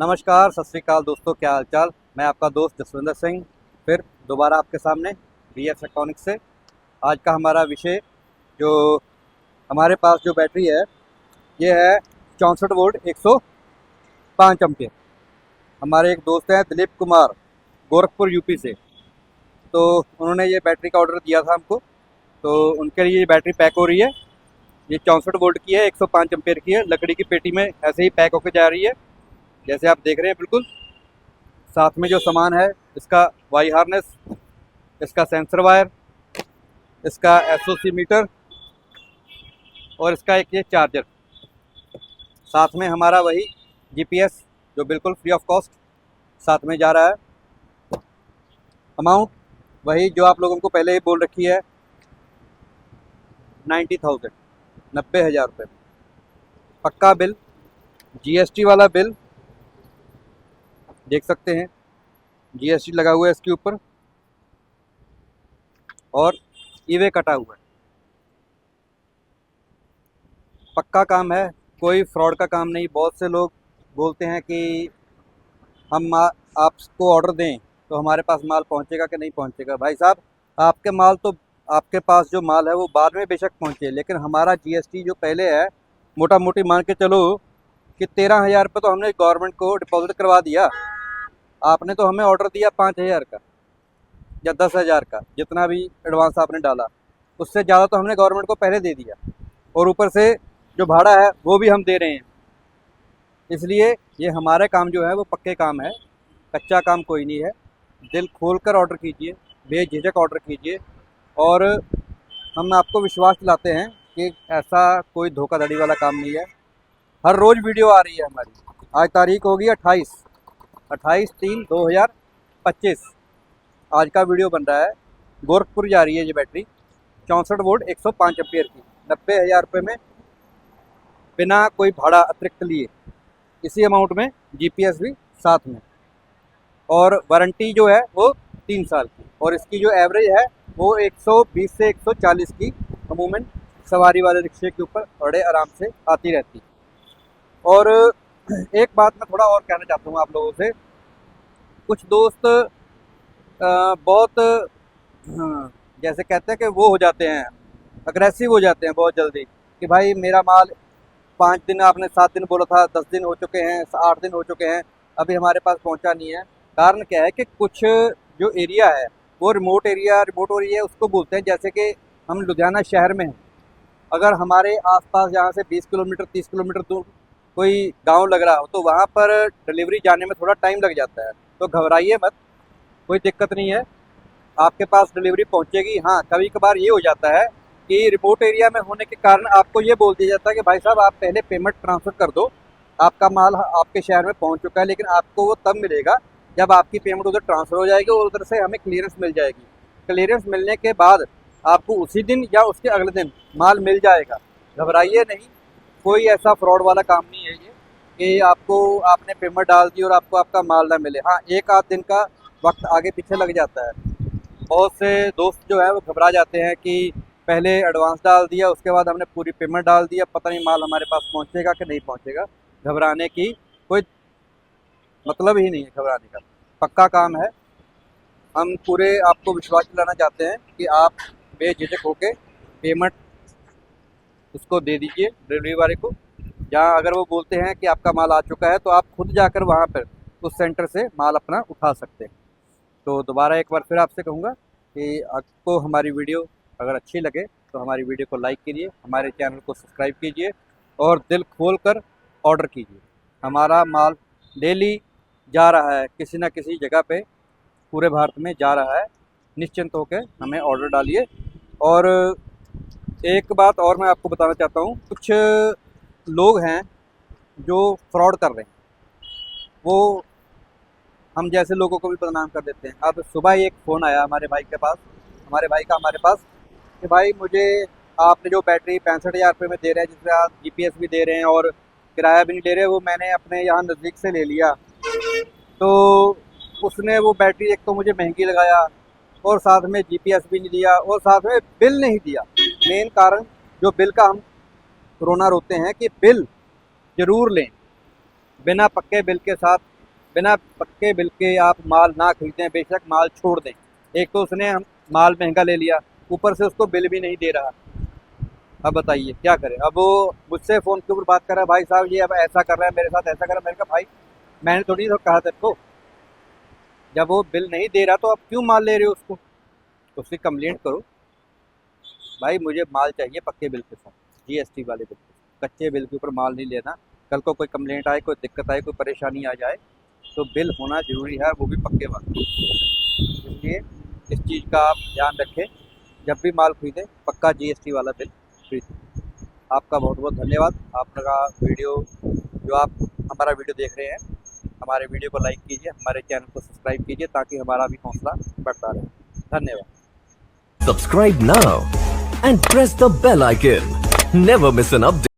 नमस्कार, सत श्रीकाल दोस्तों, क्या हाल चाल। मैं आपका दोस्त जसविंदर सिंह फिर दोबारा आपके सामने BF इलेक्ट्रॉनिक्स से। आज का हमारा विषय जो हमारे पास जो बैटरी है ये है 64 वोल्ट 105 एम्पियर। हमारे एक दोस्त हैं दिलीप कुमार, गोरखपुर यूपी से, तो उन्होंने ये बैटरी का ऑर्डर दिया था हमको, तो उनके लिए ये बैटरी पैक हो रही है। ये 64 वोल्ट की है, 105 एम्पियर की है। लकड़ी की पेटी में ऐसे ही पैक होकर जा रही है जैसे आप देख रहे हैं बिल्कुल। साथ में जो सामान है इसका वाई हार्नेस, इसका सेंसर वायर, इसका SOC मीटर और इसका एक ये चार्जर। साथ में हमारा वही GPS जो बिल्कुल फ्री ऑफ कॉस्ट साथ में जा रहा है। अमाउंट वही जो आप लोगों को पहले ही बोल रखी है, 90,000, 90,000 रुपये। पक्का बिल, GST वाला बिल देख सकते हैं, GST लगा हुआ है इसके ऊपर और ईवे कटा हुआ है। पक्का काम है, कोई फ्रॉड का काम नहीं। बहुत से लोग बोलते हैं कि हम आपको ऑर्डर दें तो हमारे पास माल पहुंचेगा कि नहीं पहुंचेगा। भाई साहब, आपके माल तो आपके पास जो माल है वो बाद में बेशक पहुंचे, लेकिन हमारा GST जो पहले है, मोटा मोटी मान के चलो कि 13,000 रुपये तो हमने गवर्नमेंट को डिपॉजिट करवा दिया। आपने तो हमें ऑर्डर दिया 5,000 का या 10,000 का, जितना भी एडवांस आपने डाला, उससे ज़्यादा तो हमने गवर्नमेंट को पहले दे दिया, और ऊपर से जो भाड़ा है वो भी हम दे रहे हैं। इसलिए ये हमारे काम जो है वो पक्के काम है, कच्चा काम कोई नहीं है। दिल खोल कर ऑर्डर कीजिए, बेझिझक ऑर्डर कीजिए, और हम आपको विश्वास दिलाते हैं कि ऐसा कोई धोखाधड़ी वाला काम नहीं है। हर रोज़ वीडियो आ रही है हमारी। आज तारीख होगी 28/3/2025। आज का वीडियो बन रहा है। गोरखपुर जा रही है ये बैटरी 64 वोल्ट 105 एम्पियर की, 90,000 रुपये में, बिना कोई भाड़ा अतिरिक्त लिए। इसी अमाउंट में GPS भी साथ में, और वारंटी जो है वो 3 साल की, और इसकी जो एवरेज है वो 120 से 140 की अमूमन सवारी वाले रिक्शे के ऊपर बड़े आराम से आती रहती है। और एक बात मैं थोड़ा और कहना चाहता हूँ आप लोगों से। कुछ दोस्त बहुत जैसे कहते हैं कि वो हो जाते हैं, अग्रेसिव हो जाते हैं बहुत जल्दी, कि भाई मेरा माल 5 दिन, आपने 7 दिन बोला था, 10 दिन हो चुके हैं, 8 दिन हो चुके हैं, अभी हमारे पास पहुंचा नहीं है। कारण क्या है कि कुछ जो एरिया है वो रिमोट एरिया उसको बोलते हैं। जैसे कि हम लुधियाना शहर में हैं, अगर हमारे आसपास यहाँ से 20 किलोमीटर 30 किलोमीटर दूर कोई गांव लग रहा हो तो वहाँ पर डिलीवरी जाने में थोड़ा टाइम लग जाता है। तो घबराइए मत, कोई दिक्कत नहीं है, आपके पास डिलीवरी पहुँचेगी। हाँ, कभी कभार ये हो जाता है कि रिमोट एरिया में होने के कारण आपको ये बोल दिया जाता है कि भाई साहब आप पहले पेमेंट ट्रांसफ़र कर दो, आपका माल आपके शहर में पहुंच चुका है। लेकिन आपको वो तब मिलेगा जब आपकी पेमेंट उधर ट्रांसफ़र हो जाएगी और उधर से हमें क्लियरेंस मिल जाएगी। क्लियरेंस मिलने के बाद आपको उसी दिन या उसके अगले दिन माल मिल जाएगा। घबराइए नहीं, कोई ऐसा फ्रॉड वाला काम नहीं है ये कि आपने पेमेंट डाल दी और आपको आपका माल ना मिले। हाँ, एक आध दिन का वक्त आगे पीछे लग जाता है। बहुत से दोस्त जो है वो घबरा जाते हैं कि पहले एडवांस डाल दिया, उसके बाद हमने पूरी पेमेंट डाल दिया, पता नहीं माल हमारे पास पहुंचेगा कि नहीं पहुंचेगा। घबराने की कोई मतलब ही नहीं है, घबराने का। पक्का काम है। हम पूरे आपको विश्वास दिलाना चाहते हैं कि आप बेझिझक होके पेमेंट उसको दे दीजिए डिलीवरी वाले को। जहाँ अगर वो बोलते हैं कि आपका माल आ चुका है तो आप खुद जाकर वहाँ पर उस सेंटर से माल अपना उठा सकते हैं। तो दोबारा एक बार फिर आपसे कहूँगा कि आपको हमारी वीडियो अगर अच्छी लगे तो हमारी वीडियो को लाइक कीजिए, हमारे चैनल को सब्सक्राइब कीजिए, और दिल खोल कर ऑर्डर कीजिए। हमारा माल डेली जा रहा है किसी न किसी जगह पे, पूरे भारत में जा रहा है। निश्चिंत होकर हमें ऑर्डर डालिए। और एक बात और मैं आपको बताना चाहता हूँ, कुछ लोग हैं जो फ्रॉड कर रहे हैं, वो हम जैसे लोगों को भी बदनाम कर देते हैं। अब सुबह ही एक फ़ोन आया हमारे भाई का हमारे पास, कि भाई मुझे आपने जो बैटरी 65,000 रुपये में दे रहे हैं, जिसमें आप GPS भी दे रहे हैं और किराया भी नहीं ले रहे, वो मैंने अपने यहाँ नज़दीक से ले लिया। तो उसने वो बैटरी एक तो मुझे महंगी लगाया, और साथ में GPS भी नहीं दिया, और साथ में बिल नहीं दिया। मेन कारण जो बिल का हम रोना रोते हैं कि बिल ज़रूर लें। बिना पक्के बिल के साथ, बिना पक्के बिल के आप माल ना खरीदें, बेशक माल छोड़ दें। एक तो उसने हम माल महंगा ले लिया, ऊपर से उसको बिल भी नहीं दे रहा। अब बताइए क्या करें। अब वो मुझसे फ़ोन के ऊपर बात कर रहा है, भाई साहब ये अब ऐसा कर रहा है मेरे साथ, ऐसा कर रहा है। मैंने कहा भाई मैंने थोड़ी तो कहा तेरे को, जब वो बिल नहीं दे रहा तो आप क्यों माल ले रहे हो उसको, उसकी कंप्लेंट करो। भाई मुझे माल चाहिए पक्के बिल के साथ, जीएसटी वाले बिल के साथ। कच्चे बिल के ऊपर माल नहीं लेना। कल को कोई कंप्लेंट आए, कोई दिक्कत आए, कोई परेशानी आ जाए तो बिल होना ज़रूरी है, वो भी पक्के वाला। इसलिए इस चीज़ का आप ध्यान रखें, जब भी माल खरीदें पक्का जीएसटी वाला बिल खरीदें। आपका बहुत बहुत धन्यवाद। आपका वीडियो जो आप हमारा वीडियो देख रहे हैं, हमारे वीडियो को लाइक कीजिए, हमारे चैनल को सब्सक्राइब कीजिए ताकि हमारा भी हौसला बढ़ता रहे। धन्यवाद। Subscribe now and press the bell icon. Never miss an update.